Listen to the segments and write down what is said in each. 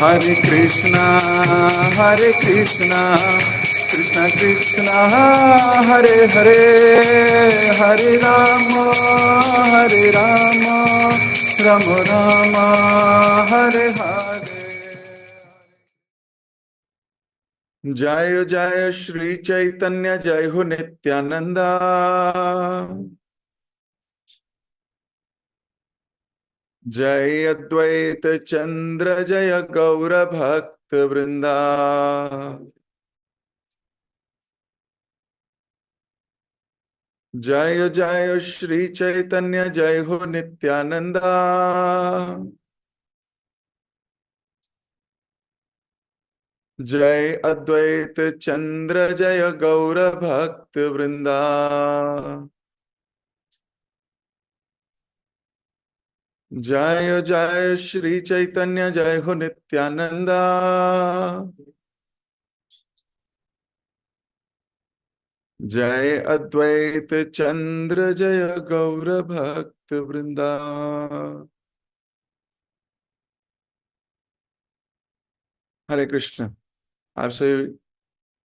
हरे कृष्णा कृष्ण कृष्ण हरे हरे, हरे राम राम राम हरे हरे। जय जय श्री चैतन्य जय हो नित्यानंदा, जय अद्वैत चंद्र जय गौर भक्त वृंदा। जय जय श्री चैतन्य जय हो नित्यानंदा, जय अद्वैत चंद्र जय गौर भक्त वृंदा। जय जय श्री चैतन्य जय हो नित्यानंदा, जय अद्वैत चंद्र जय गौर भक्त वृंदा। हरे कृष्ण। आपसे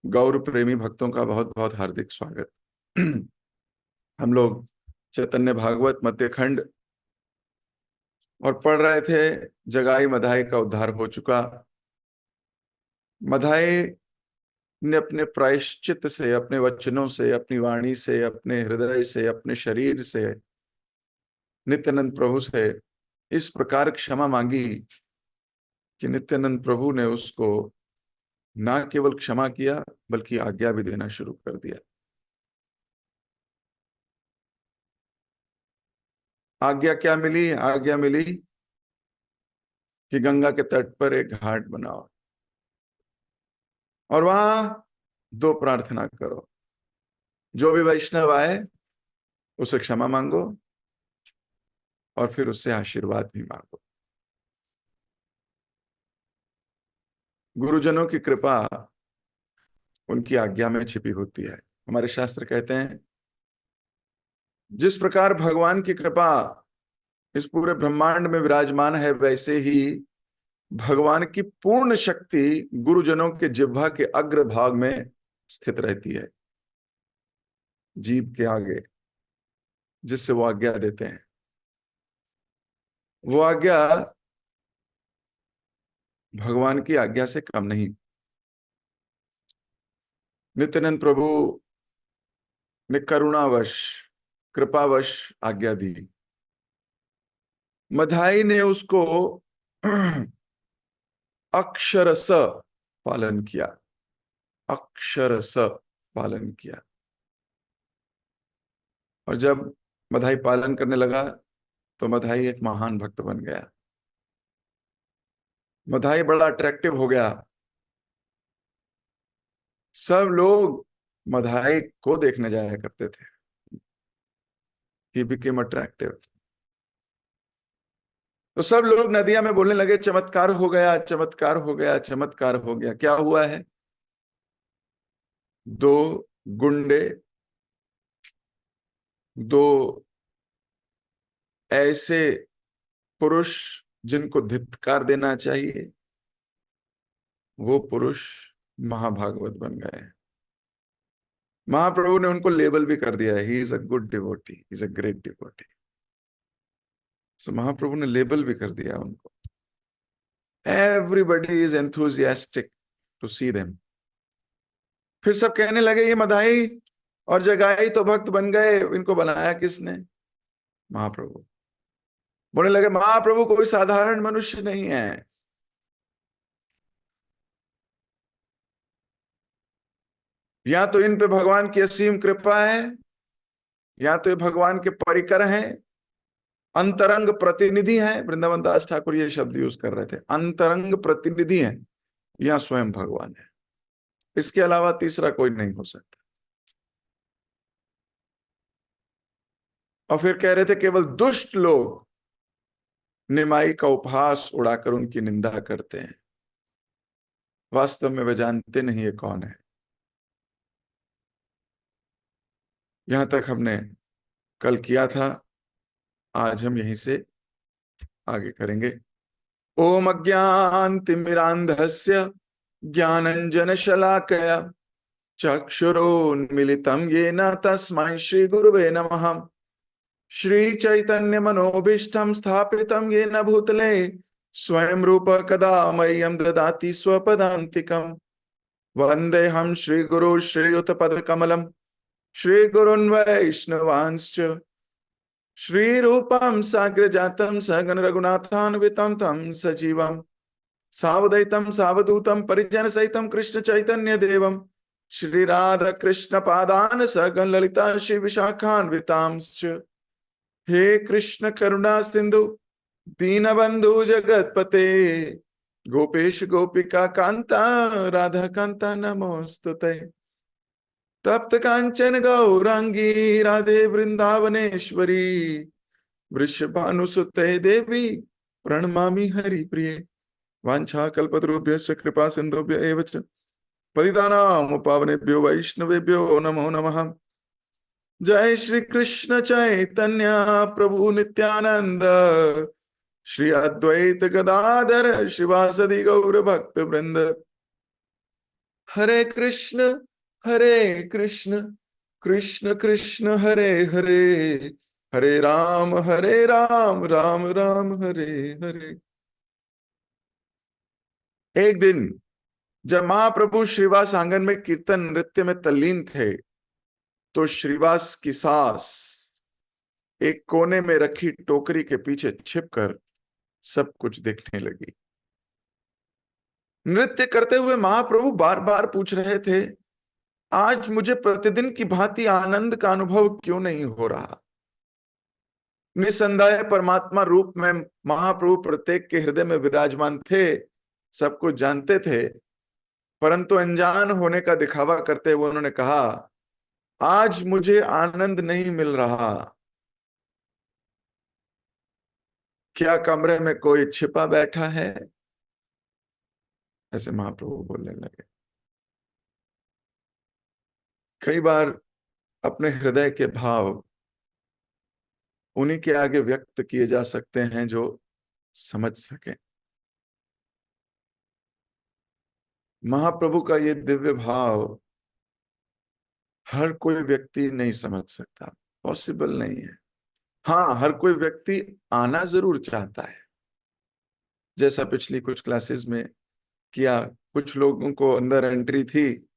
गौर प्रेमी भक्तों का बहुत बहुत हार्दिक स्वागत। हम लोग चैतन्य भागवत मध्य खंड और पढ़ रहे थे। जगाई मधाई का उद्धार हो चुका। मधाई ने अपने प्रायश्चित से, अपने वचनों से, अपनी वाणी से, अपने हृदय से, अपने शरीर से नित्यानंद प्रभु से इस प्रकार क्षमा मांगी कि नित्यानंद प्रभु ने उसको ना केवल क्षमा किया बल्कि आज्ञा भी देना शुरू कर दिया। आज्ञा क्या मिली? आज्ञा मिली कि गंगा के तट पर एक घाट बनाओ और वहां दो प्रार्थना करो। जो भी वैष्णव आए उसे क्षमा मांगो और फिर उससे आशीर्वाद भी मांगो। गुरुजनों की कृपा उनकी आज्ञा में छिपी होती है। हमारे शास्त्र कहते हैं जिस प्रकार भगवान की कृपा इस पूरे ब्रह्मांड में विराजमान है, वैसे ही भगवान की पूर्ण शक्ति गुरुजनों के जिह्वा के अग्र भाग में स्थित रहती है, जीभ के आगे, जिससे वो आज्ञा देते हैं। वो आज्ञा भगवान की आज्ञा से कम नहीं। नित्यानंद प्रभु ने करुणावश, कृपावश आज्ञा दी। मधाई ने उसको अक्षरश पालन किया, अक्षरश पालन किया। और जब मधाई पालन करने लगा तो मधाई एक महान भक्त बन गया। मधाई बड़ा अट्रैक्टिव हो गया। सब लोग मधाई को देखने जाया करते थे। He became attractive। तो सब लोग नदिया में बोलने लगे चमत्कार हो गया, चमत्कार हो गया, चमत्कार हो गया। क्या हुआ है? दो गुंडे, दो ऐसे पुरुष जिनको धिक्कार देना चाहिए, वो पुरुष महाभागवत बन गए। महाप्रभु ने उनको लेबल भी कर दिया, he is a good devotee, he is a great devotee. So Mahaprabhu ने लेबल भी कर दिया उनको। Everybody is enthusiastic to see them. फिर सब कहने लगे ये मधाई और जगाई तो भक्त बन गए, इनको बनाया किसने? महाप्रभु। बोलने लगे महाप्रभु कोई साधारण मनुष्य नहीं है। या तो इन पे भगवान की असीम कृपा है, या तो ये भगवान के परिकर हैं, अंतरंग प्रतिनिधि हैं। वृंदावन दास ठाकुर ये शब्द यूज कर रहे थे, अंतरंग प्रतिनिधि हैं, या स्वयं भगवान है। इसके अलावा तीसरा कोई नहीं हो सकता। और फिर कह रहे थे केवल दुष्ट लोग निमाई का उपहास उड़ाकर उनकी निंदा करते हैं। वास्तव में वे जानते नहीं ये कौन है। यहां तक हमने कल किया था, आज हम यहीं से आगे करेंगे। ओम अज्ञानतिमिरान्धस्य ज्ञानञ्जनशलाकया चक्षुरोन्मिलितं येन तस्मै श्रीगुरुवे नमः। श्रीचैतन्यमनोभीष्टं स्थापितं येन भूतले स्वयं रूप कदा मह्यं ददाति स्वपदान्तिकम्। वन्देऽहं श्रीगुरो श्रीयुतपदकमलं श्रीगुरुन् वैष्णवांश्च श्रीरूपं साग्रजातं सगण रघुनाथान्वितं तं सजीवम् सावधैतं सावधूतं परिजन सहितं कृष्ण चैतन्य देवम श्री राधा कृष्ण पादान सगन ललिता श्री विशाखान्वितांश्च। हे कृष्ण करुणा सिंधु दीनबंधु जगतपते गोपेश गोपिका कांता राधा कांता नमोस्तुते। तप्त कांचन गौरांगी राधे वृंदावनेश्वरी वृषभानुसुते देवी प्रणमामि हरिप्रिये। वाञ्छाकल्पतरुभ्यश्च कृपा सिन्धुभ्य एव च पतितानां पावनेभ्यो वैष्णवेभ्यो नमो नमः। जय श्री कृष्ण चैतन्य प्रभु नित्यानंद श्री अद्वैत गदाधर शिवासदि गौर भक्त वृंद। हरे कृष्ण कृष्ण कृष्ण हरे हरे हरे राम राम राम हरे हरे। एक दिन जब महाप्रभु श्रीवास आंगन में कीर्तन नृत्य में तल्लीन थे तो श्रीवास की सास एक कोने में रखी टोकरी के पीछे छिपकर सब कुछ देखने लगी। नृत्य करते हुए महाप्रभु बार बार पूछ रहे थे, आज मुझे प्रतिदिन की भांति आनंद का अनुभव क्यों नहीं हो रहा। निसंदेह परमात्मा रूप में महाप्रभु प्रत्येक के हृदय में विराजमान थे, सब कुछ जानते थे, परंतु अनजान होने का दिखावा करते हुए उन्होंने कहा, आज मुझे आनंद नहीं मिल रहा। क्या कमरे में कोई छिपा बैठा है? ऐसे महाप्रभु बोलने लगे। कई बार अपने हृदय के भाव उन्हीं के आगे व्यक्त किए जा सकते हैं जो समझ सके। महाप्रभु का ये दिव्य भाव हर कोई व्यक्ति नहीं समझ सकता, पॉसिबल नहीं है। हाँ, हर कोई व्यक्ति आना जरूर चाहता है, जैसा पिछली कुछ क्लासेस में किया। कुछ लोगों को अंदर एंट्री थी,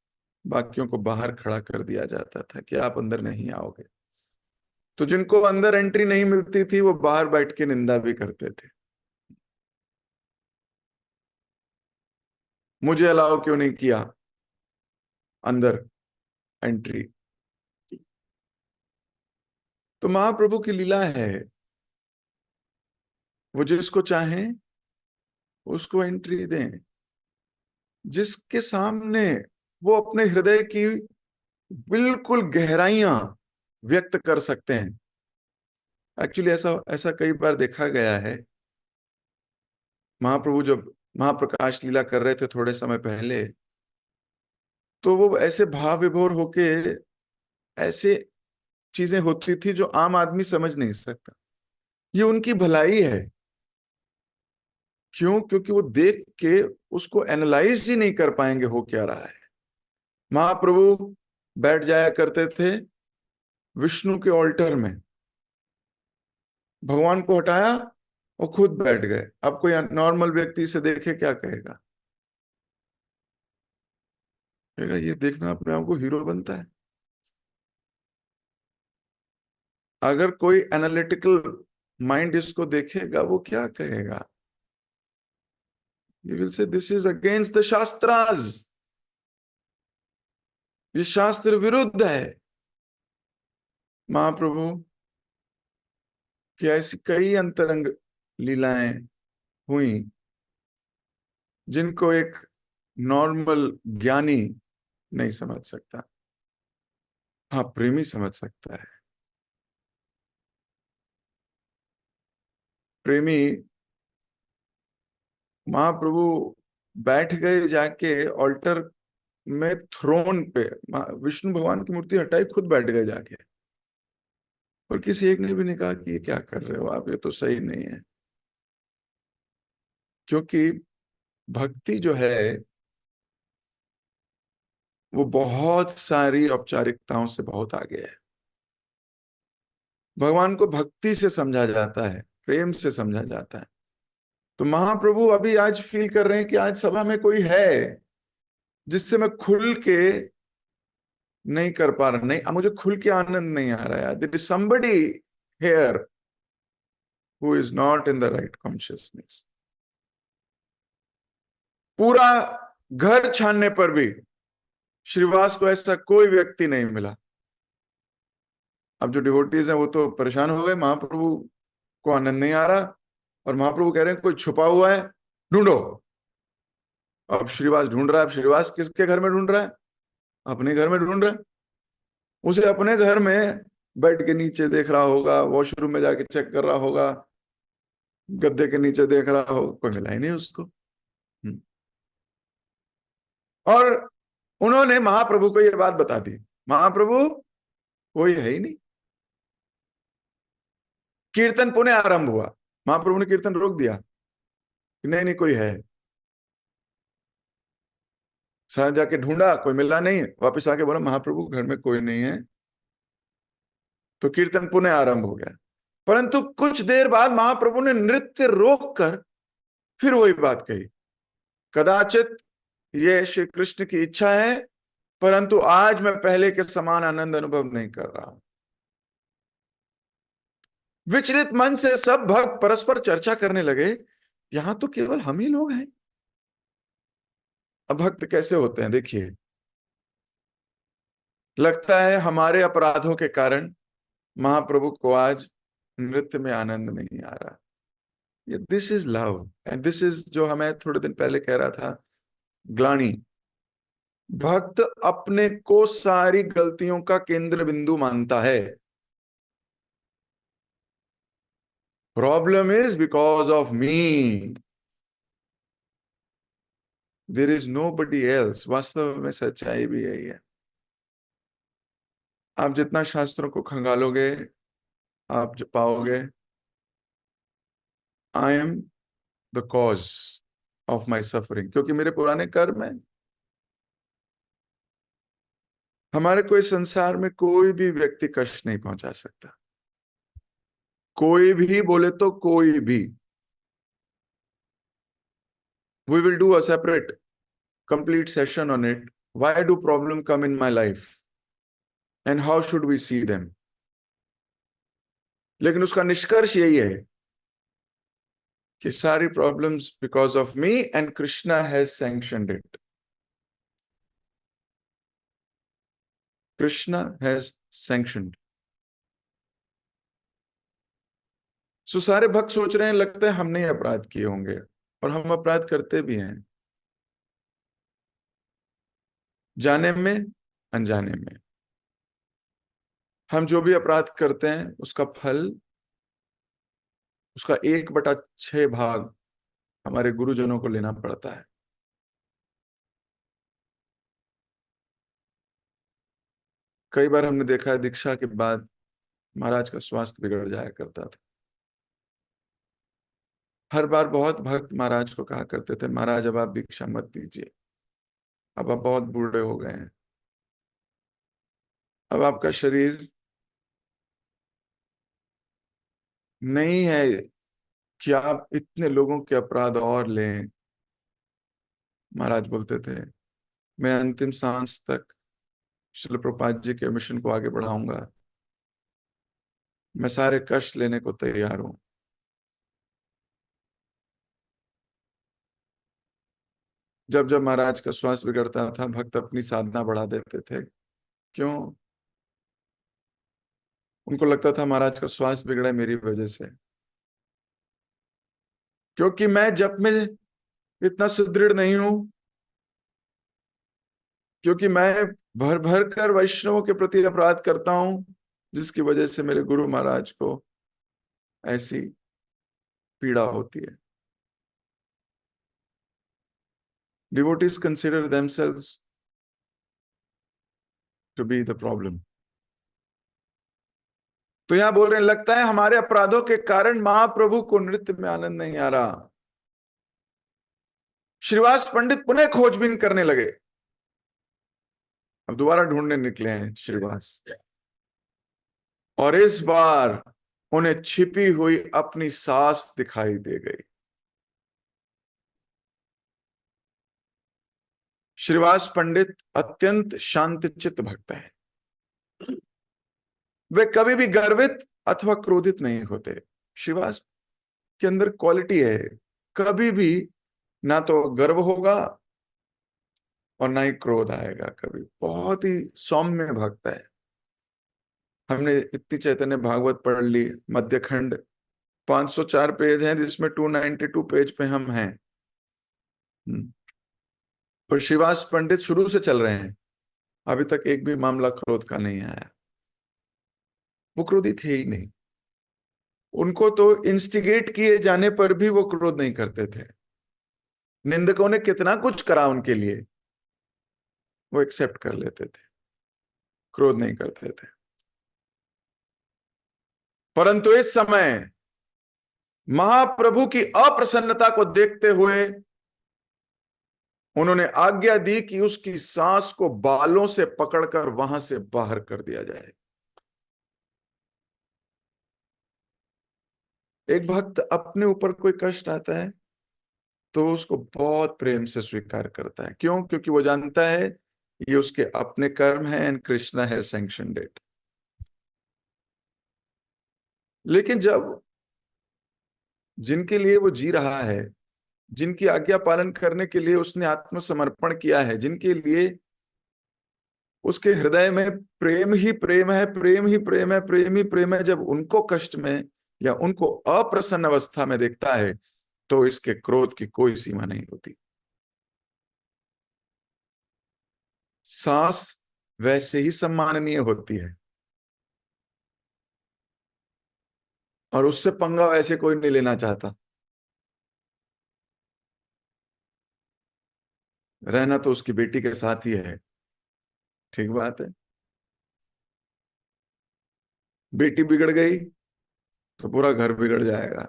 बाकियों को बाहर खड़ा कर दिया जाता था कि आप अंदर नहीं आओगे। तो जिनको अंदर एंट्री नहीं मिलती थी वो बाहर बैठ के निंदा भी करते थे, मुझे अलाउ क्यों नहीं किया अंदर एंट्री। तो महाप्रभु की लीला है, वो जिसको चाहें उसको एंट्री दें, जिसके सामने वो अपने हृदय की बिल्कुल गहराइयां व्यक्त कर सकते हैं। एक्चुअली ऐसा ऐसा कई बार देखा गया है। महाप्रभु जब महाप्रकाश लीला कर रहे थे थोड़े समय पहले, तो वो ऐसे भाव विभोर होके ऐसे चीजें होती थी जो आम आदमी समझ नहीं सकता। ये उनकी भलाई है। क्यों? क्योंकि वो देख के उसको एनालाइज ही नहीं कर पाएंगे हो क्या रहा है। महाप्रभु बैठ जाया करते थे विष्णु के ऑल्टर में, भगवान को हटाया और खुद बैठ गए। अब कोई नॉर्मल व्यक्ति से देखे क्या कहेगा? कहेगा ये देखना अपने आप को हीरो बनता है। अगर कोई एनालिटिकल माइंड इसको देखेगा वो क्या कहेगा? He will say this is against the shastras, ये शास्त्र विरुद्ध है। महाप्रभु की ऐसी कई अंतरंग लीलाएं हुई जिनको एक नॉर्मल ज्ञानी नहीं समझ सकता। हाँ, प्रेमी समझ सकता है। प्रेमी महाप्रभु बैठ गए जाके ऑल्टर में, थ्रोन पे विष्णु भगवान की मूर्ति हटाई, खुद बैठ गए जाके। और किसी एक ने भी नहीं कहा कि ये क्या कर रहे हो आप, ये तो सही नहीं है। क्योंकि भक्ति जो है वो बहुत सारी औपचारिकताओं से बहुत आगे है। भगवान को भक्ति से समझा जाता है, प्रेम से समझा जाता है। तो महाप्रभु अभी आज फील कर रहे हैं कि आज सभा में कोई है जिससे मैं खुल के नहीं कर पा रहा, नहीं मुझे खुल के आनंद नहीं आ रहा है। There is somebody here who is not in the right consciousness. पूरा घर छानने पर भी श्रीवास को ऐसा कोई व्यक्ति नहीं मिला। अब जो डिवोटीज हैं वो तो परेशान हो गए, महाप्रभु को आनंद नहीं आ रहा, और महाप्रभु कह रहे हैं कोई छुपा हुआ है, ढूंढो। अब श्रीवास ढूंढ रहा है। अब श्रीवास किसके घर में ढूंढ रहा है? अपने घर में ढूंढ रहा है। उसे अपने घर में बेड के नीचे देख रहा होगा, वॉशरूम में जाके चेक कर रहा होगा, गद्दे के नीचे देख रहा होगा, कोई मिला ही नहीं उसको। और उन्होंने महाप्रभु को यह बात बता दी। महाप्रभु कोई है ही नहीं। कीर्तन पुनः आरंभ हुआ। महाप्रभु ने कीर्तन रोक दिया कि नहीं नहीं कोई है। साथ जाके ढूंढा, कोई मिला नहीं, वापस आके बोला महाप्रभु घर में कोई नहीं है। तो कीर्तन पुनः आरंभ हो गया। परंतु कुछ देर बाद महाप्रभु ने नृत्य रोक कर फिर वही बात कही, कदाचित ये श्री कृष्ण की इच्छा है, परंतु आज मैं पहले के समान आनंद अनुभव नहीं कर रहा हूं। विचलित मन से सब भक्त परस्पर चर्चा करने लगे, यहां तो केवल हम ही लोग हैं। अब भक्त कैसे होते हैं देखिए, लगता है हमारे अपराधों के कारण महाप्रभु को आज नृत्य में आनंद नहीं आ रहा। ये this is love and this is जो हमें थोड़े दिन पहले कह रहा था ग्लानि। भक्त अपने को सारी गलतियों का केंद्र बिंदु मानता है। Problem is because of me, there is nobody else. वास्तव में सच्चाई भी यही है। आप जितना शास्त्रों को खंगालोगे आप जो पाओगे, I am the cause of my suffering, क्योंकि मेरे पुराने कर्म है। हमारे कोई संसार में कोई भी व्यक्ति कष्ट नहीं पहुंचा सकता, कोई भी बोले तो कोई भी। We will do a separate complete session on it. Why do problem come in my life and how should we see them? लेकिन उसका निष्कर्ष यही है कि सारी problems because of me and Krishna has sanctioned it. Krishna has sanctioned. सो सारे भक्त सोच रहे हैं लगता है हमने अपराध किए होंगे, और हम अपराध करते भी हैं, जाने में अनजाने में। हम जो भी अपराध करते हैं उसका फल, उसका 1/6 भाग हमारे गुरुजनों को लेना पड़ता है। कई बार हमने देखा है दीक्षा के बाद महाराज का स्वास्थ्य बिगड़ जाया करता था। हर बार बहुत भक्त महाराज को कहा करते थे महाराज अब आप दीक्षा मत दीजिए, अब आप बहुत बूढ़े हो गए हैं, अब आपका शरीर नहीं है कि आप इतने लोगों के अपराध और लें। महाराज बोलते थे मैं अंतिम सांस तक श्रील प्रभुपाद जी के मिशन को आगे बढ़ाऊंगा, मैं सारे कष्ट लेने को तैयार हूं। जब जब महाराज का स्वास्थ्य बिगड़ता था भक्त अपनी साधना बढ़ा देते थे। क्यों? उनको लगता था महाराज का स्वास्थ्य बिगड़ा मेरी वजह से, क्योंकि मैं जप में इतना सुदृढ़ नहीं हूं, क्योंकि मैं भर भर कर वैष्णवों के प्रति अपराध करता हूं, जिसकी वजह से मेरे गुरु महाराज को ऐसी पीड़ा होती है। Devotees consider themselves to be the problem. तो यहां बोल रहे हैं लगता है हमारे अपराधों के कारण महाप्रभु को नृत्य में आनंद नहीं आ रहा। श्रीवास पंडित पुनः खोजबीन करने लगे। अब दोबारा ढूंढने निकले हैं श्रीवास, और इस बार उन्हें छिपी हुई अपनी सास दिखाई दे गई। श्रीवास पंडित अत्यंत शांतचित्त भक्त हैं। वे कभी भी गर्वित अथवा क्रोधित नहीं होते। श्रीवास के अंदर क्वालिटी है, कभी भी ना तो गर्व होगा और ना ही क्रोध आएगा। कभी बहुत ही सौम्य भक्त है। हमने इतनी चैतन्य भागवत पढ़ ली, मध्यखंड 504 पेज हैं, जिसमें 292 पेज पे हम हैं। और श्रीवास पंडित शुरू से चल रहे हैं, अभी तक एक भी मामला क्रोध का नहीं आया। वो क्रोधी थे ही नहीं। उनको तो इंस्टिगेट किए जाने पर भी वो क्रोध नहीं करते थे। निंदकों ने कितना कुछ करा उनके लिए, वो एक्सेप्ट कर लेते थे, क्रोध नहीं करते थे। परंतु इस समय महाप्रभु की अप्रसन्नता को देखते हुए उन्होंने आज्ञा दी कि उसकी सांस को बालों से पकड़कर वहां से बाहर कर दिया जाए। एक भक्त अपने ऊपर कोई कष्ट आता है तो उसको बहुत प्रेम से स्वीकार करता है। क्यों? क्योंकि वो जानता है ये उसके अपने कर्म है एंड कृष्णा है सैंक्शनड इट। लेकिन जब जिनके लिए वो जी रहा है, जिनकी आज्ञा पालन करने के लिए उसने आत्मसमर्पण किया है, जिनके लिए उसके हृदय में प्रेम ही प्रेम है, प्रेम ही प्रेम है, प्रेम ही प्रेम है, जब उनको कष्ट में या उनको अप्रसन्न अवस्था में देखता है तो इसके क्रोध की कोई सीमा नहीं होती। सांस वैसे ही सम्माननीय होती है और उससे पंगा वैसे कोई नहीं लेना चाहता। रहना तो उसकी बेटी के साथ ही है, ठीक बात है। बेटी बिगड़ गई तो पूरा घर बिगड़ जाएगा।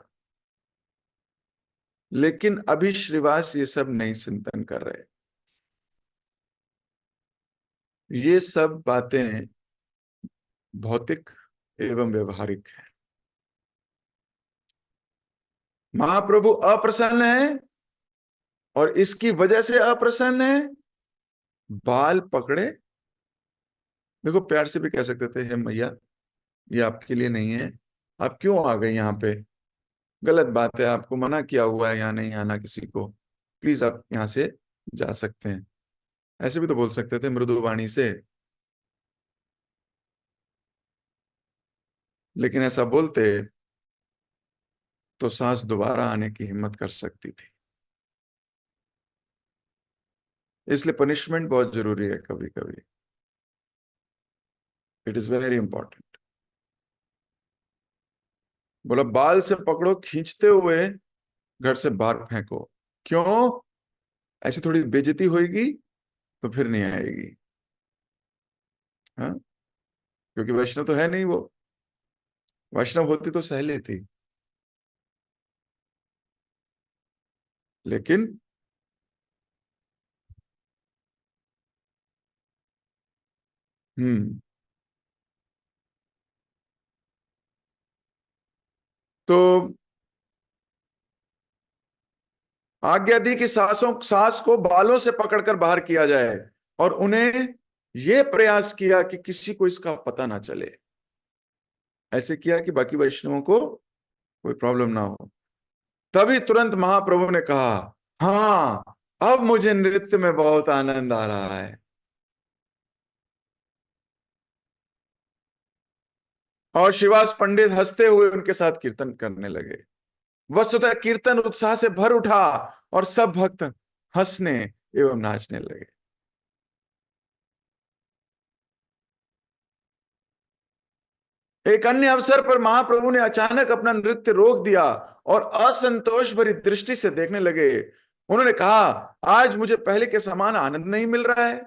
लेकिन अभी श्रीवास ये सब नहीं चिंतन कर रहे। ये सब बातें भौतिक एवं व्यवहारिक है। महाप्रभु अप्रसन्न है और इसकी वजह से अप्रसन्न है। बाल पकड़े, देखो प्यार से भी कह सकते थे, हे मैया ये आपके लिए नहीं है, आप क्यों आ गए यहाँ पे? गलत बात है, आपको मना किया हुआ है यहाँ नहीं आना किसी को, प्लीज आप यहाँ से जा सकते हैं। ऐसे भी तो बोल सकते थे मृदु वाणी से। लेकिन ऐसा बोलते तो सांस दोबारा आने की हिम्मत कर सकती थी। इसलिए पनिशमेंट बहुत जरूरी है कभी कभी। It is very important. बोला बाल से पकड़ो, खींचते हुए घर से बाहर फेंको। क्यों? ऐसी थोड़ी बेइज्जती होगी तो फिर नहीं आएगी। हाँ, क्योंकि वैष्णव तो है नहीं वो। वैष्णव होती तो सह लेती। लेकिन हम्म तो आज्ञा दी कि सांस को बालों से पकड़कर बाहर किया जाए और उन्हें यह प्रयास किया कि किसी को इसका पता ना चले। ऐसे किया कि बाकी वैष्णवों को कोई प्रॉब्लम ना हो। तभी तुरंत महाप्रभु ने कहा, हाँ अब मुझे नृत्य में बहुत आनंद आ रहा है। और श्रीवास पंडित हंसते हुए उनके साथ कीर्तन करने लगे। वस्तुतः कीर्तन उत्साह से भर उठा और सब भक्त हंसने एवं नाचने लगे। एक अन्य अवसर पर महाप्रभु ने अचानक अपना नृत्य रोक दिया और असंतोष भरी दृष्टि से देखने लगे। उन्होंने कहा, आज मुझे पहले के समान आनंद नहीं मिल रहा है।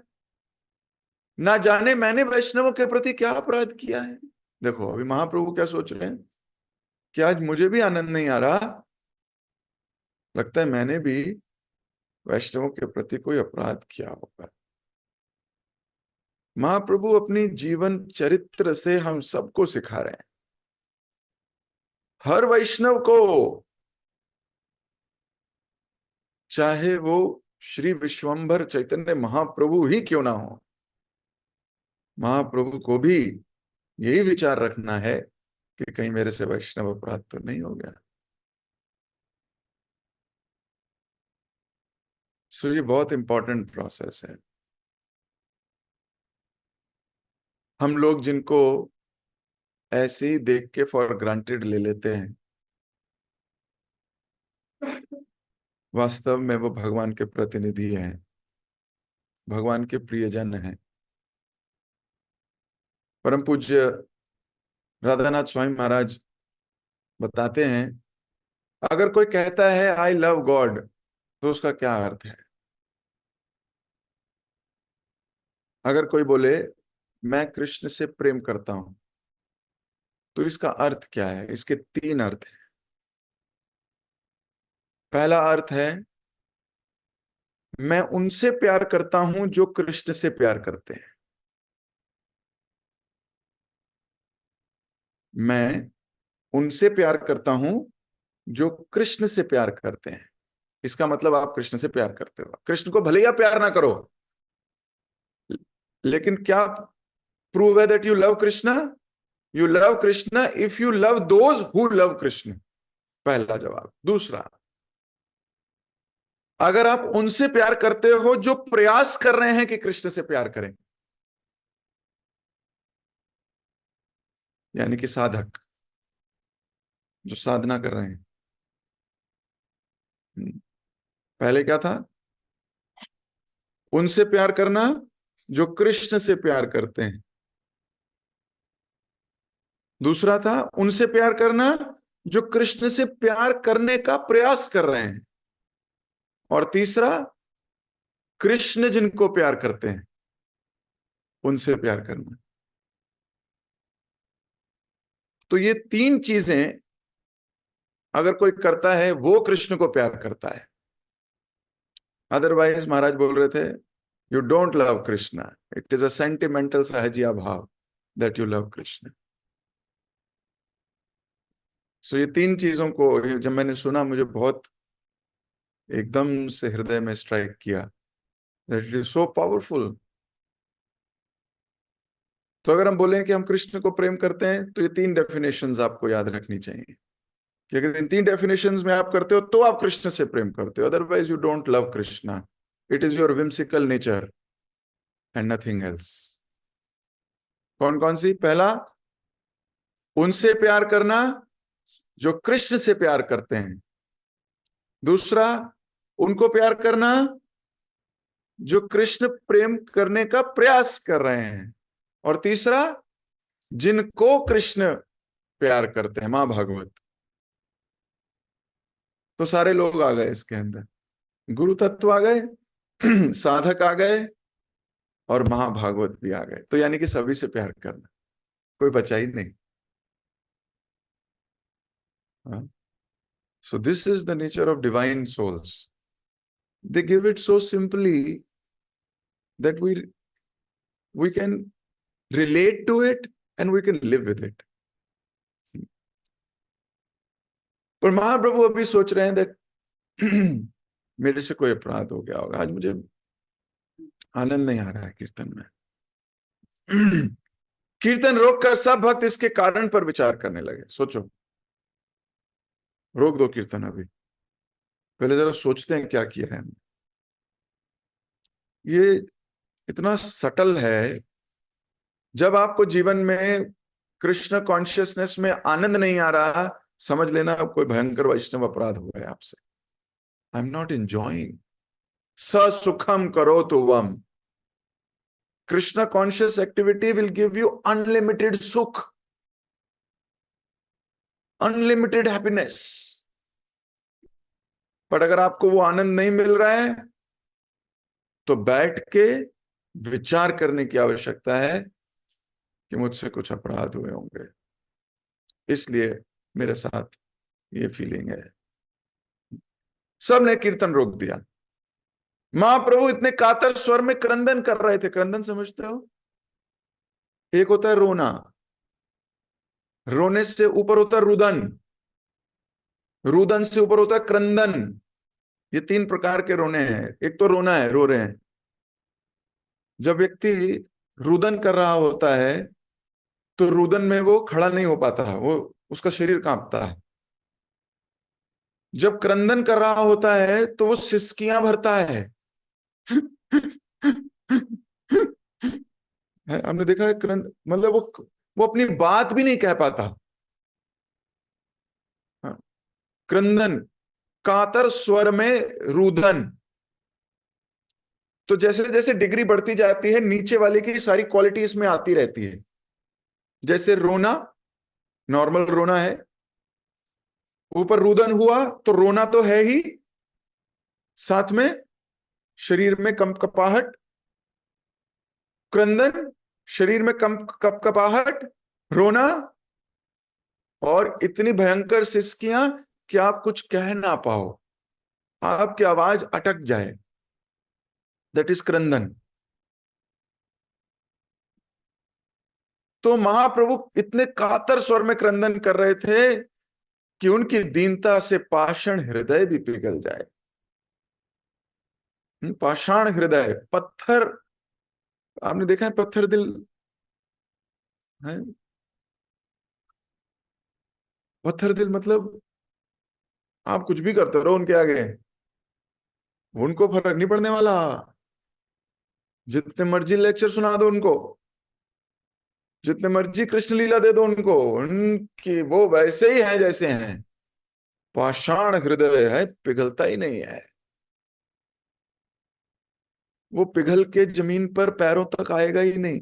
ना जाने मैंने वैष्णवों के प्रति क्या अपराध किया है। देखो अभी महाप्रभु क्या सोच रहे हैं कि आज मुझे भी आनंद नहीं आ रहा, लगता है मैंने भी वैष्णवों के प्रति कोई अपराध किया होगा। महाप्रभु अपनी जीवन चरित्र से हम सबको सिखा रहे हैं, हर वैष्णव को, चाहे वो श्री विश्वंभर चैतन्य महाप्रभु ही क्यों ना हो, महाप्रभु को भी यही विचार रखना है कि कहीं मेरे से वैष्णव अपराध तो नहीं हो गया। सो ये बहुत इंपॉर्टेंट प्रोसेस है। हम लोग जिनको ऐसे ही देख के फॉर ग्रांटेड ले लेते हैं, वास्तव में वो भगवान के प्रतिनिधि हैं, भगवान के प्रियजन हैं। परम पूज्य राधानाथ स्वामी महाराज बताते हैं, अगर कोई कहता है आई लव गॉड, तो उसका क्या अर्थ है? अगर कोई बोले मैं कृष्ण से प्रेम करता हूं, तो इसका अर्थ क्या है? इसके तीन अर्थ हैं। पहला अर्थ है, मैं उनसे प्यार करता हूं जो कृष्ण से प्यार करते हैं। मैं उनसे प्यार करता हूं जो कृष्ण से प्यार करते हैं। इसका मतलब आप कृष्ण से प्यार करते हो। कृष्ण को भले ही आप प्यार ना करो, लेकिन क्या प्रूव है that you love Krishna? You love Krishna if you love those who love Krishna. पहला जवाब। दूसरा, अगर आप उनसे प्यार करते हो जो प्रयास कर रहे हैं कि कृष्ण से प्यार करें, यानी कि साधक जो साधना कर रहे हैं। पहले क्या था? उनसे प्यार करना जो कृष्ण से प्यार करते हैं। दूसरा था उनसे प्यार करना जो कृष्ण से प्यार करने का प्रयास कर रहे हैं। और तीसरा, कृष्ण जिनको प्यार करते हैं उनसे प्यार करना। तो ये तीन चीजें अगर कोई करता है, वो कृष्ण को प्यार करता है। अदरवाइज महाराज बोल रहे थे, you don't love Krishna, it is a sentimental Sahajiya भाव दैट यू लव कृष्ण। सो ये तीन चीजों को जब मैंने सुना, मुझे बहुत एकदम से हृदय में स्ट्राइक किया that it is so powerful. तो अगर हम बोलें कि हम कृष्ण को प्रेम करते हैं, तो ये तीन डेफिनेशंस आपको याद रखनी चाहिए कि अगर इन तीन डेफिनेशंस में आप करते हो तो आप कृष्ण से प्रेम करते हो, otherwise you don't love Krishna. It is your whimsical nature and nothing else. कौन कौन सी? पहला, उनसे प्यार करना जो कृष्ण से प्यार करते हैं। दूसरा, उनको प्यार करना जो कृष्ण प्रेम करने का प्रयास कर रहे हैं। और तीसरा, जिनको कृष्ण प्यार करते हैं, मां भागवत। तो सारे लोग आ गए इसके अंदर, गुरु तत्व आ गए, साधक आ गए, और महाभागवत भी आ गए। तो यानी कि सभी से प्यार करना, कोई बचा ही नहीं। So this is the nature of divine souls. They give it so simply that we can relate to it and we can live with it. पर महाप्रभु अभी सोच रहे हैं दैट मेरे से कोई अपराध हो गया होगा, आज मुझे आनंद नहीं आ रहा है कीर्तन में। कीर्तन रोककर सब भक्त इसके कारण पर विचार करने लगे। सोचो, रोक दो कीर्तन अभी, पहले जरा सोचते हैं क्या किया है हमने। ये इतना सटल है। जब आपको जीवन में कृष्ण कॉन्शियसनेस में आनंद नहीं आ रहा, समझ लेना अब कोई भयंकर वैष्णव अपराध हुआ है आपसे। आई एम नॉट एंजॉइंग ससुखम करो तो वम। Krishna conscious activity will give you unlimited सुख, अनलिमिटेड हैप्पीनेस। पर अगर आपको वो आनंद नहीं मिल रहा है, तो बैठ के विचार करने की आवश्यकता है कि मुझसे कुछ अपराध हुए होंगे, इसलिए मेरे साथ ये फीलिंग है। सबने कीर्तन रोक दिया। महाप्रभु इतने कातर स्वर में क्रंदन कर रहे थे। क्रंदन समझते हो? एक होता है रोना, रोने से ऊपर होता है रुदन, रुदन से ऊपर होता है क्रंदन। ये तीन प्रकार के रोने हैं। एक तो रोना है, रो रहे हैं। जब व्यक्ति रुदन कर रहा होता है तो रुदन में वो खड़ा नहीं हो पाता, वो उसका शरीर कांपता है। जब क्रंदन कर रहा होता है तो वो सिसकियां भरता है। हमने देखा है क्रंद मतलब वो अपनी बात भी नहीं कह पाता। हाँ, क्रंदन, कातर स्वर में रुदन। तो जैसे जैसे डिग्री बढ़ती जाती है, नीचे वाले की सारी क्वालिटी इसमें आती रहती है। जैसे रोना, नॉर्मल रोना है, ऊपर रुदन हुआ तो रोना तो है ही, साथ में शरीर में कंपकपाहट, क्रंदन, शरीर में कंपकपाहट, रोना, और इतनी भयंकर सिसकियां कि आप कुछ कह ना पाओ, आपकी आवाज अटक जाए। दैट इज क्रंदन। तो महाप्रभु इतने कातर स्वर में क्रंदन कर रहे थे कि उनकी दीनता से पाषाण हृदय भी पिघल जाए। पाषाण हृदय, पत्थर, आपने देखा है पत्थर दिल है? पत्थर दिल मतलब आप कुछ भी करते रहो उनके आगे, उनको फर्क नहीं पड़ने वाला। जितने मर्जी लेक्चर सुना दो उनको, जितने मर्जी कृष्ण लीला दे दो उनको, उनकी वो वैसे ही हैं जैसे हैं। पाषाण हृदय है, पिघलता ही नहीं है। वो पिघल के जमीन पर पैरों तक आएगा ही नहीं।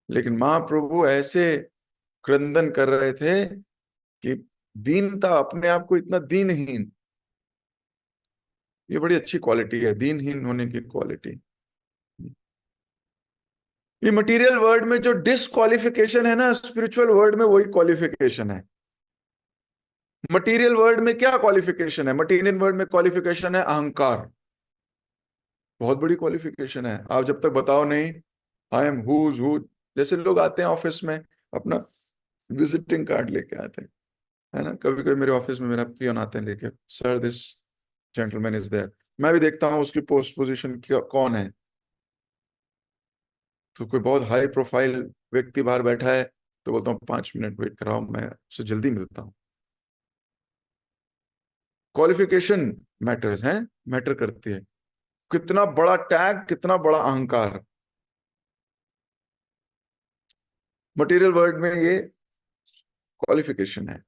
लेकिन महाप्रभु ऐसे क्रंदन कर रहे थे कि दीनता, अपने आप को इतना दीनहीन, ये बड़ी अच्छी क्वालिटी है, दीनहीन होने की क्वालिटी। ये मटेरियल वर्ल्ड में जो डिसक्वालिफिकेशन है ना, स्पिरिचुअल वर्ल्ड में वही क्वालिफिकेशन है। मटेरियल वर्ल्ड में क्या क्वालिफिकेशन है? मटेरियल वर्ल्ड में क्वालिफिकेशन है अहंकार। बहुत बड़ी क्वालिफिकेशन है। आप जब तक बताओ नहीं आई एम हुज हु, जैसे लोग आते हैं ऑफिस में अपना विजिटिंग कार्ड लेके आते हैं, है ना? कभी कभी मेरे ऑफिस में मेरा पियन आते हैं लेके, sir this gentleman is there. मैं भी देखता हूँ उसकी पोस्ट पोजीशन कौन है। तो कोई बहुत हाई प्रोफाइल व्यक्ति बाहर बैठा है तो बोलता हूँ 5 मिनट वेट कराओ, मैं उससे जल्दी मिलता हूँ। क्वालिफिकेशन मैटर्स हैं, मैटर करती है। कितना बड़ा टैग, कितना बड़ा अहंकार। मटेरियल वर्ल्ड में ये क्वालिफिकेशन है,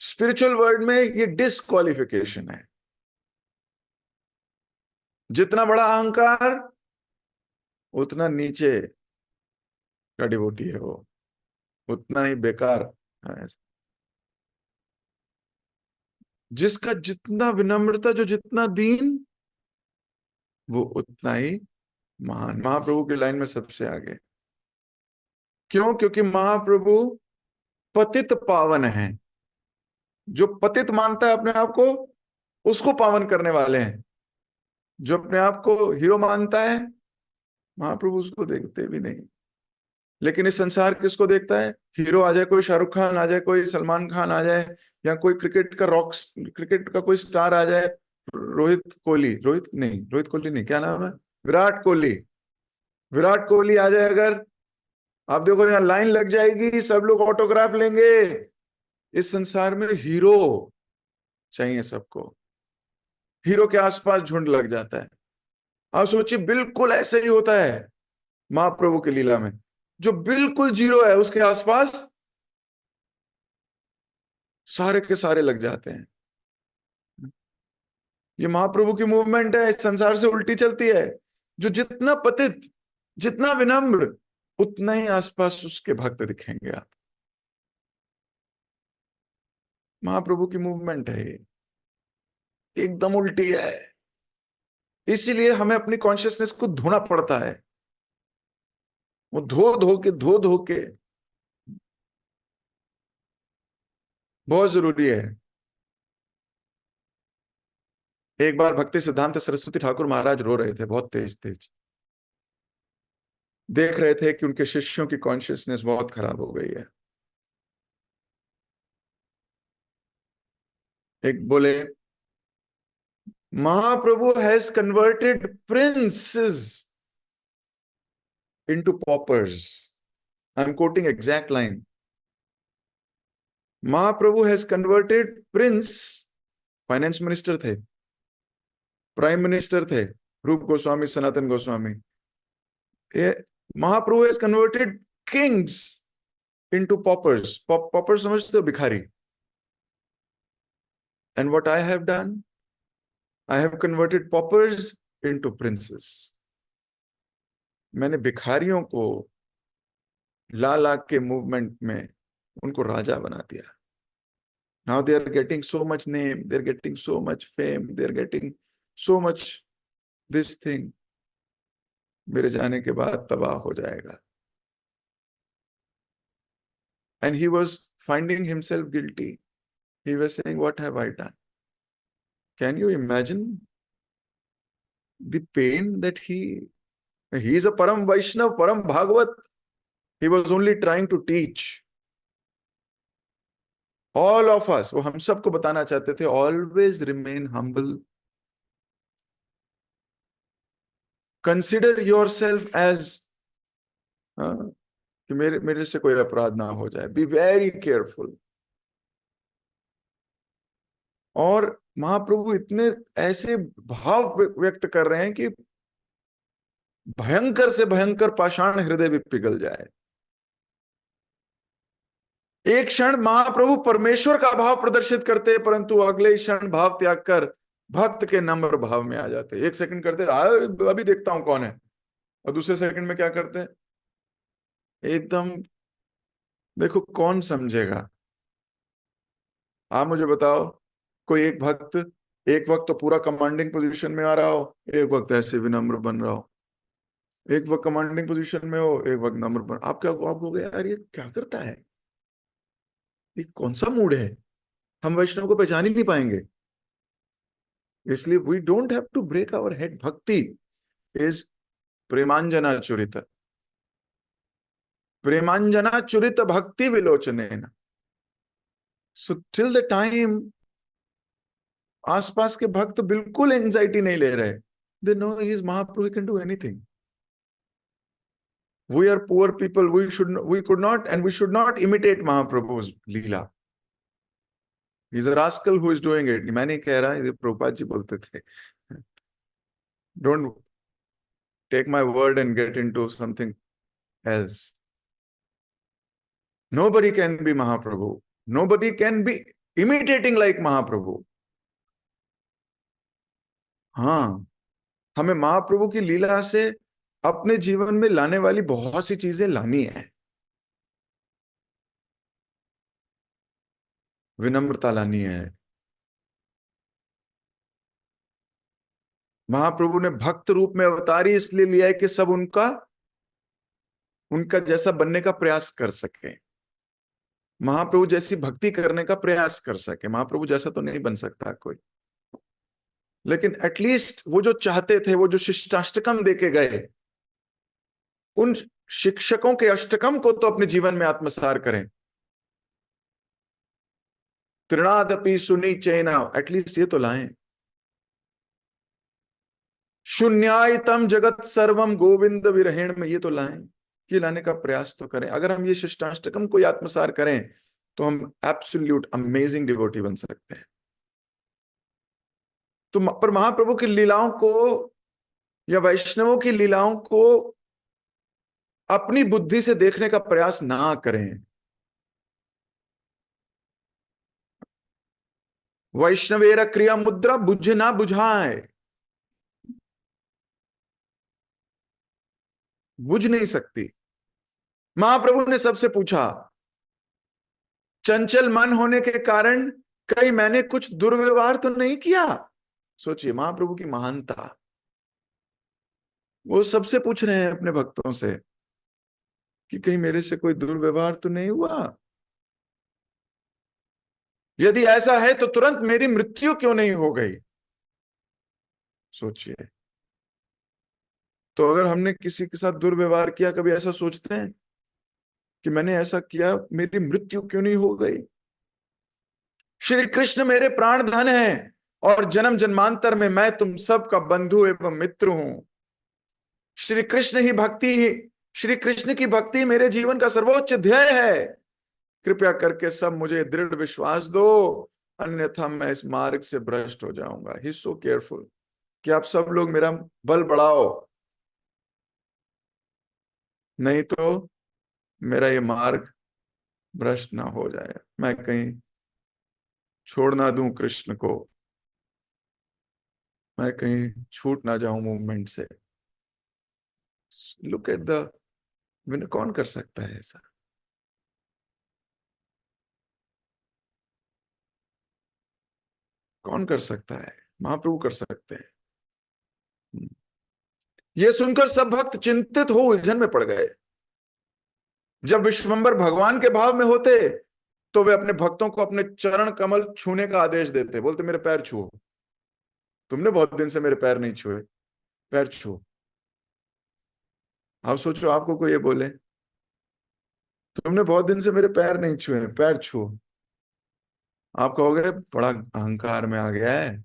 स्पिरिचुअल वर्ल्ड में ये डिसक्वालिफिकेशन है। जितना बड़ा अहंकार उतना नीचे का डिवोटी है वो, उतना ही बेकार है। जिसका जितना विनम्रता, जो जितना दीन, वो उतना ही महान। महाप्रभु की लाइन में सबसे आगे। क्यों? क्योंकि महाप्रभु पतित पावन है। जो पतित मानता है अपने आप को, उसको पावन करने वाले हैं। जो अपने आप को हीरो मानता है, महाप्रभु उसको देखते भी नहीं। लेकिन इस संसार किसको देखता है? हीरो आ जाए, कोई शाहरुख खान आ जाए, कोई सलमान खान आ जाए, या कोई क्रिकेट का क्रिकेट का कोई स्टार आ जाए, रोहित कोहली, रोहित कोहली नहीं, क्या नाम है, विराट कोहली। विराट कोहली आ जाए अगर, आप देखो यहाँ लाइन लग जाएगी, सब लोग ऑटोग्राफ लेंगे। इस संसार में हीरो चाहिए सबको, हीरो के आसपास झुंड लग जाता है। आप सोचिए, बिल्कुल ऐसे ही होता है महाप्रभु की लीला में। जो बिल्कुल जीरो है उसके आसपास सारे के सारे लग जाते हैं। ये महाप्रभु की मूवमेंट है, इस संसार से उल्टी चलती है। जो जितना पतित, जितना विनम्र, उतना ही आसपास उसके भक्त दिखेंगे आप। महाप्रभु की मूवमेंट है ये, एकदम उल्टी है। इसीलिए हमें अपनी कॉन्शियसनेस को धोना पड़ता है। वो धो धो के बहुत जरूरी है। एक बार भक्ति सिद्धांत सरस्वती ठाकुर महाराज रो रहे थे, बहुत तेज तेज। देख रहे थे कि उनके शिष्यों की कॉन्शियसनेस बहुत खराब हो गई है। एक बोले, Mahaprabhu has converted princes into paupers. I am quoting exact line. Mahaprabhu has converted prince, finance minister थे, प्राइम मिनिस्टर थे, Rup Goswami, Sanatan Goswami. Mahaprabhu has converted kings into paupers. Paupers समझते हो, भिखारी। And what I have done, I have converted paupers into princes. मैंने भिखारियों को ला ला के movement में उनको राजा बना दिया। Now they are getting so much name, they are getting so much fame, they are getting so much this thing. मेरे जाने के बाद तबाह हो जाएगा। And he was finding himself guilty. He was saying, what have I done? Can you imagine the pain that he is a Param Vaishnav, Param Bhagavat. He was only trying to teach. All of us, वो हम सबको बताना चाहते थे, always remain humble. Consider yourself as कि मेरे से कोई अपराध ना हो जाए। Be very careful. और महाप्रभु इतने ऐसे भाव व्यक्त कर रहे हैं कि भयंकर से भयंकर पाषाण हृदय भी पिघल जाए। एक क्षण महाप्रभु परमेश्वर का भाव प्रदर्शित करते, परंतु अगले क्षण भाव त्याग कर भक्त के नम्र भाव में आ जाते। एक सेकंड करते अभी देखता हूं कौन है, और दूसरे सेकंड में क्या करते, एकदम देखो कौन समझेगा। आप मुझे बताओ, कोई एक भक्त एक वक्त तो पूरा कमांडिंग पोजीशन में आ रहा हो, एक वक्त ऐसे विनम्र बन रहा हो, एक वक्त कमांडिंग पोजीशन में हो, एक वक्त नम्र बन, आपको गया यार ये क्या करता है, ये कौन सा मूड है, हम वैष्णव को पहचान ही नहीं पाएंगे। इसलिए we don't have to break our head. भक्ति इज प्रेमांजना चुरित, प्रेमांजना चुरित भक्ति विलोचनेन। सो टिल द टाइम आसपास के भक्त बिल्कुल एंजाइटी नहीं ले रहे, they know he is Mahaprabhu, he can do anything. We are poor people, we could not and we should not imitate Mahaprabhu's Leela. He's a rascal who is doing it. मैं नहीं कह रहा, ये प्रभुपाद जी बोलते थे। Don't take my word and get into something else. Nobody can be Mahaprabhu. Nobody can be imitating like Mahaprabhu. हाँ, हमें महाप्रभु की लीला से अपने जीवन में लाने वाली बहुत सी चीजें लानी है। विनम्रता लानी है। महाप्रभु ने भक्त रूप में अवतारी इसलिए लिया है कि सब उनका जैसा बनने का प्रयास कर सके, महाप्रभु जैसी भक्ति करने का प्रयास कर सके। महाप्रभु जैसा तो नहीं बन सकता कोई, लेकिन एटलीस्ट वो जो चाहते थे, वो जो शिष्टाष्टकम देके गए, उन शिक्षकों के अष्टकम को तो अपने जीवन में आत्मसार करें। त्रिणादपि सुनी चैना, एटलीस्ट ये तो लाएं। शून्यायतम जगत सर्वम गोविंद विरहेण में ये तो लाएं, ये लाने का प्रयास तो करें। अगर हम ये शिष्टाष्टकम को आत्मसार करें तो हम एब्सोल्यूट अमेजिंग डिवोटी बन सकते हैं। तो पर महाप्रभु की लीलाओं को या वैष्णवों की लीलाओं को अपनी बुद्धि से देखने का प्रयास ना करें। वैष्णवेर क्रिया मुद्रा बुझ ना बुझाए, बुझ नहीं सकती। महाप्रभु ने सबसे पूछा, चंचल मन होने के कारण कहीं मैंने कुछ दुर्व्यवहार तो नहीं किया। सोचिए महाप्रभु की महानता, वो सबसे पूछ रहे हैं अपने भक्तों से कि कहीं मेरे से कोई दुर्व्यवहार तो नहीं हुआ। यदि ऐसा है तो तुरंत मेरी मृत्यु क्यों नहीं हो गई। सोचिए। तो अगर हमने किसी के साथ दुर्व्यवहार किया, कभी ऐसा सोचते हैं कि मैंने ऐसा किया, मेरी मृत्यु क्यों नहीं हो गई? श्री कृष्ण मेरे प्राण धन है, और जन्म जन्मांतर में मैं तुम सबका बंधु एवं मित्र हूं। श्री कृष्ण ही भक्ति ही श्री कृष्ण की भक्ति मेरे जीवन का सर्वोच्च ध्येय है। कृपया करके सब मुझे दृढ़ विश्वास दो, अन्यथा मैं इस मार्ग से भ्रष्ट हो जाऊंगा। ही सो केयरफुल कि आप सब लोग मेरा बल बढ़ाओ, नहीं तो मेरा ये मार्ग भ्रष्ट ना हो जाए, मैं कहीं छोड़ ना दूं कृष्ण को, मैं कहीं छूट ना जाऊं मूवमेंट से। लुक एट द, कौन कर सकता है ऐसा? कौन कर सकता है? महाप्रभु कर सकते हैं। ये सुनकर सब भक्त चिंतित हो उलझन में पड़ गए। जब विश्वम्बर भगवान के भाव में होते तो वे अपने भक्तों को अपने चरण कमल छूने का आदेश देते, बोलते मेरे पैर छुओ, तुमने बहुत दिन से मेरे पैर नहीं छुए, पैर छुओ। आप सोचो, आपको कोई ये बोले तुमने बहुत दिन से मेरे पैर नहीं छुए, पैर छुओ, आप कहोगे बड़ा अहंकार में आ गया है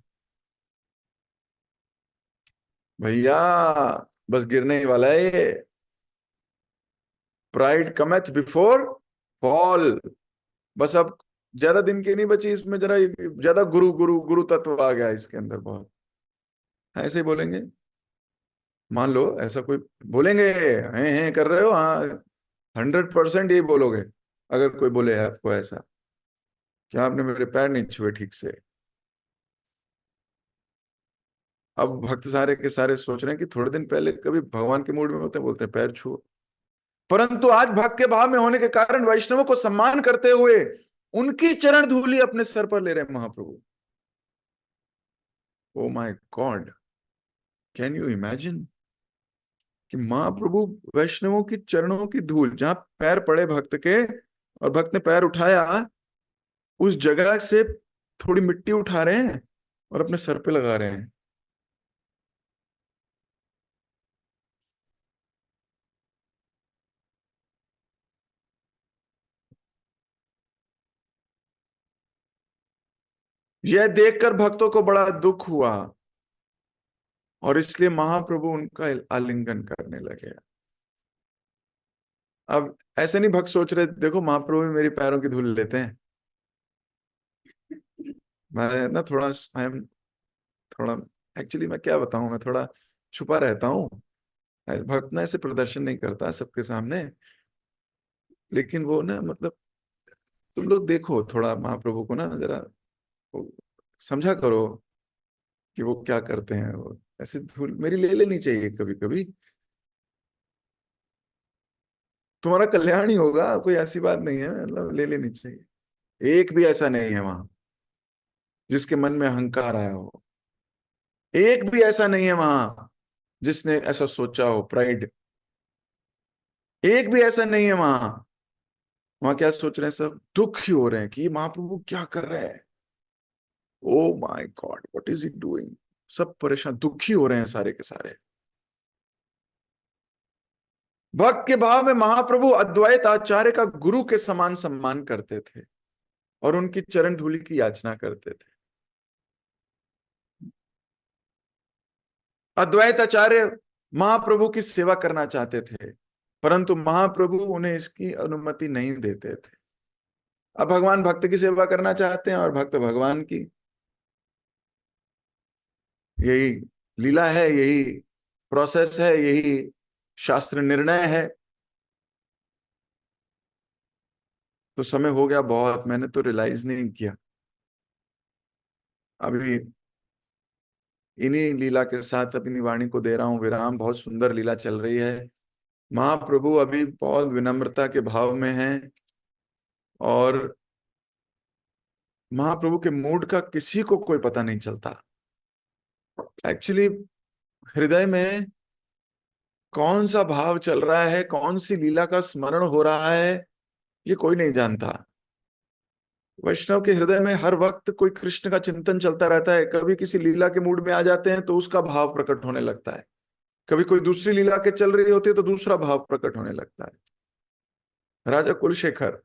भैया, बस गिरने ही वाला है ये। Pride cometh before fall. बस अब ज्यादा दिन की नहीं बची इसमें, जरा ज्यादा गुरु गुरु गुरु तत्व आ गया इसके अंदर बहुत। ऐसे ही बोलेंगे, मान लो ऐसा कोई बोलेंगे, हैं कर रहे हो, हाँ 100% यही बोलोगे। अगर कोई बोले आपको ऐसा कि आपने मेरे पैर नहीं छुए ठीक से। अब भक्त सारे के सारे सोच रहे हैं कि थोड़े दिन पहले कभी भगवान के मूड में होते हैं, बोलते हैं पैर छुओ। परंतु आज भक्त के भाव में होने के कारण वैष्णवों को सम्मान करते हुए उनकी चरण धूलि अपने सर पर ले रहे हैं Mahaprabhu. Oh my god, can you imagine कि महाप्रभु वैष्णवों की चरणों की धूल, जहां पैर पड़े भक्त के और भक्त ने पैर उठाया, उस जगह से थोड़ी मिट्टी उठा रहे हैं और अपने सर पे लगा रहे हैं। यह देखकर भक्तों को बड़ा दुख हुआ और इसलिए महाप्रभु उनका आलिंगन करने लगे। अब ऐसे नहीं भक्त सोच रहे देखो महाप्रभु भी मेरी पैरों की धूल लेते हैं। मैं ना थोड़ा आई एम थोड़ा, एक्चुअली मैं क्या बताऊं, मैं थोड़ा छुपा रहता हूँ। भक्त ना ऐसे प्रदर्शन नहीं करता सबके सामने, लेकिन वो ना मतलब तुम लोग देखो थोड़ा महाप्रभु को ना जरा, वो समझा करो कि वो क्या करते हैं। वो ऐसे धूल मेरी ले लेनी चाहिए कभी कभी, तुम्हारा कल्याण ही होगा, कोई ऐसी बात नहीं है, मतलब ले लेनी चाहिए। एक भी ऐसा नहीं है वहां जिसके मन में अहंकार आया हो, एक भी ऐसा नहीं है वहां जिसने ऐसा सोचा हो, प्राइड। एक भी ऐसा नहीं है वहां। वहां क्या सोच रहे हैं, सब दुखी हो रहे हैं कि ये महाप्रभु क्या कर रहे हैं, ओ my God what is he doing. सब परेशान दुखी हो रहे हैं सारे के सारे। भक्त के भाव में महाप्रभु अद्वैत आचार्य का गुरु के समान सम्मान करते थे और उनकी चरण धूलि की याचना करते थे। अद्वैत आचार्य महाप्रभु की सेवा करना चाहते थे, परंतु महाप्रभु उन्हें इसकी अनुमति नहीं देते थे। अब भगवान भक्त की सेवा करना चाहते हैं और भक्त भगवान की। यही लीला है, यही प्रोसेस है, यही शास्त्र निर्णय है। तो समय हो गया बहुत, मैंने तो रियलाइज नहीं किया। अभी इन्हीं लीला के साथ अपनी वाणी को दे रहा हूं विराम। बहुत सुंदर लीला चल रही है। महाप्रभु अभी बहुत विनम्रता के भाव में हैं और महाप्रभु के मूड का किसी को कोई पता नहीं चलता। एक्चुअली हृदय में कौन सा भाव चल रहा है, कौन सी लीला का स्मरण हो रहा है, ये कोई नहीं जानता। वैष्णव के हृदय में हर वक्त कोई कृष्ण का चिंतन चलता रहता है। कभी किसी लीला के मूड में आ जाते हैं तो उसका भाव प्रकट होने लगता है, कभी कोई दूसरी लीला के चल रही होती है तो दूसरा भाव प्रकट होने लगता है। राजा कुलशेखर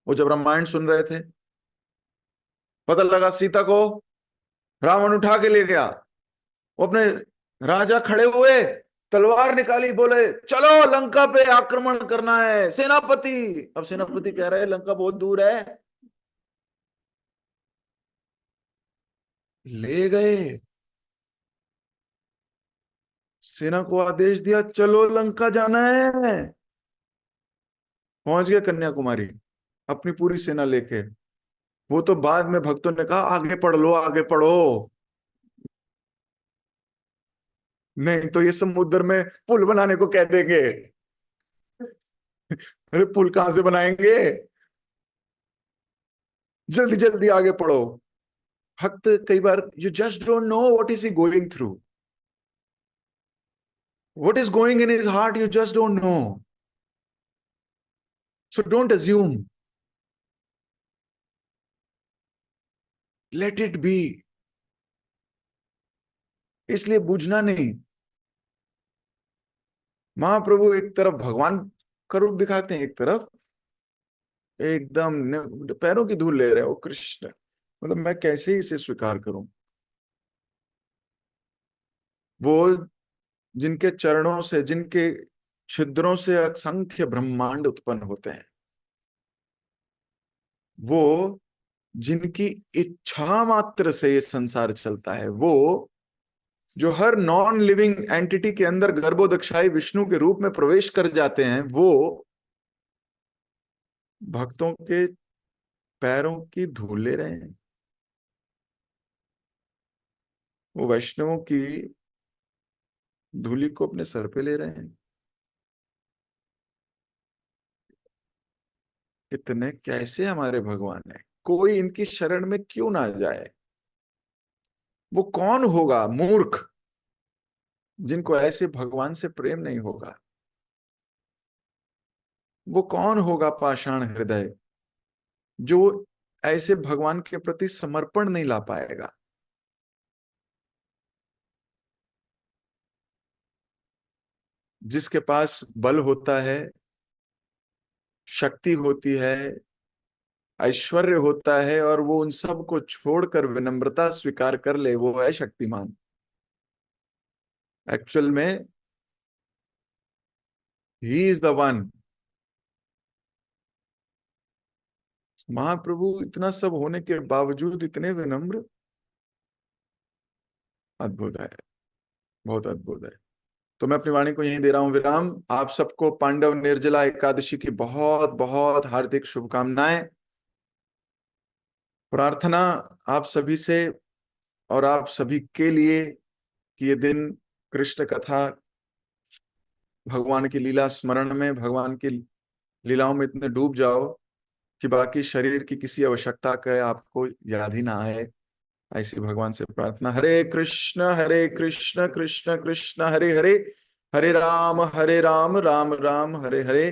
वो जब रामायण सुन रहे थे, पता लगा सीता को रावण उठा के ले गया। वो अपने राजा खड़े हुए, तलवार निकाली, बोले चलो लंका पे आक्रमण करना है सेनापति। अब सेनापति कह रहे हैं लंका बहुत दूर है। ले गए, सेना को आदेश दिया चलो लंका जाना है। पहुंच गए कन्याकुमारी अपनी पूरी सेना लेके। वो तो बाद में भक्तों ने कहा आगे पढ़ लो आगे पढ़ो, नहीं तो ये समुद्र में पुल बनाने को कह देंगे। अरे पुल कहां से बनाएंगे, जल्दी जल्दी आगे पढ़ो। भक्त कई बार you just don't know what is he going through, what is going in his heart, you just don't know. So don't assume, let it be. इसलिए बूझना नहीं। महाप्रभु एक तरफ भगवान का रूप दिखाते हैं, एक तरफ एकदम पैरों की धूल ले रहे हो कृष्ण, मतलब मैं कैसे इसे स्वीकार करूं। वो जिनके चरणों से, जिनके छिद्रों से असंख्य ब्रह्मांड उत्पन्न होते हैं, वो जिनकी इच्छा मात्र से ये संसार चलता है, वो जो हर नॉन लिविंग एंटिटी के अंदर गर्भोदक्षाई विष्णु के रूप में प्रवेश कर जाते हैं, वो भक्तों के पैरों की धूल ले रहे हैं। वो वैष्णवों की धूली को अपने सर पे ले रहे हैं। इतने कैसे हमारे भगवान है, कोई इनकी शरण में क्यों ना जाए। वो कौन होगा मूर्ख जिनको ऐसे भगवान से प्रेम नहीं होगा। वो कौन होगा पाषाण हृदय जो ऐसे भगवान के प्रति समर्पण नहीं ला पाएगा। जिसके पास बल होता है, शक्ति होती है, ऐश्वर्य होता है, और वो उन सब को छोड़कर विनम्रता स्वीकार कर ले, वो है शक्तिमान। एक्चुअल में ही इज द वन। महाप्रभु इतना सब होने के बावजूद इतने विनम्र, अद्भुत है, बहुत अद्भुत है। तो मैं अपनी वाणी को यहीं दे रहा हूं विराम। आप सबको पांडव निर्जला एकादशी की बहुत बहुत हार्दिक शुभकामनाएं। प्रार्थना आप सभी से और आप सभी के लिए कि ये दिन कृष्ण कथा, भगवान की लीला स्मरण में, भगवान की लीलाओं में इतने डूब जाओ कि बाकी शरीर की किसी आवश्यकता का आपको याद ही ना आए। ऐसी भगवान से प्रार्थना। हरे कृष्ण कृष्ण कृष्ण हरे हरे, हरे राम राम राम हरे हरे।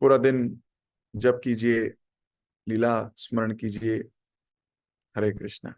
पूरा दिन जप कीजिए, लीला स्मरण कीजिए। हरे कृष्ण।